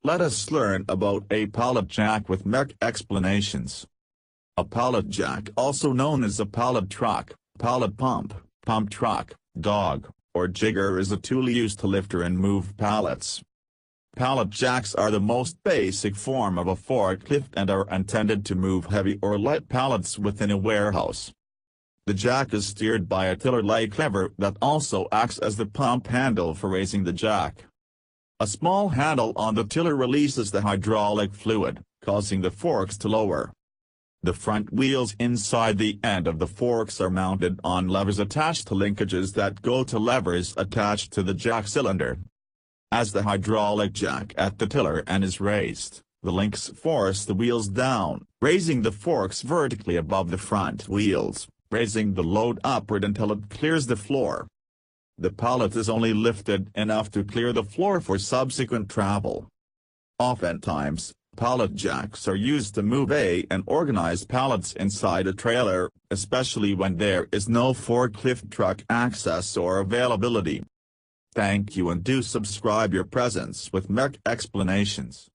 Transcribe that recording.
Let us learn about a pallet jack with mech explanations. A pallet jack, also known as a pallet truck, pallet pump, pump truck, dog, or jigger, is a tool used to lift and move pallets. Pallet jacks are the most basic form of a forklift and are intended to move heavy or light pallets within a warehouse. The jack is steered by a tiller-like lever that also acts as the pump handle for raising the jack. A small handle on the tiller releases the hydraulic fluid, causing the forks to lower. The front wheels inside the end of the forks are mounted on levers attached to linkages that go to levers attached to the jack cylinder. As the hydraulic jack at the tiller end is raised, the links force the wheels down, raising the forks vertically above the front wheels, raising the load upward until it clears the floor. The pallet is only lifted enough to clear the floor for subsequent travel. Oftentimes, pallet jacks are used to move and organize pallets inside a trailer, especially when there is no forklift truck access or availability. Thank you, and do subscribe your presence with mech explanations.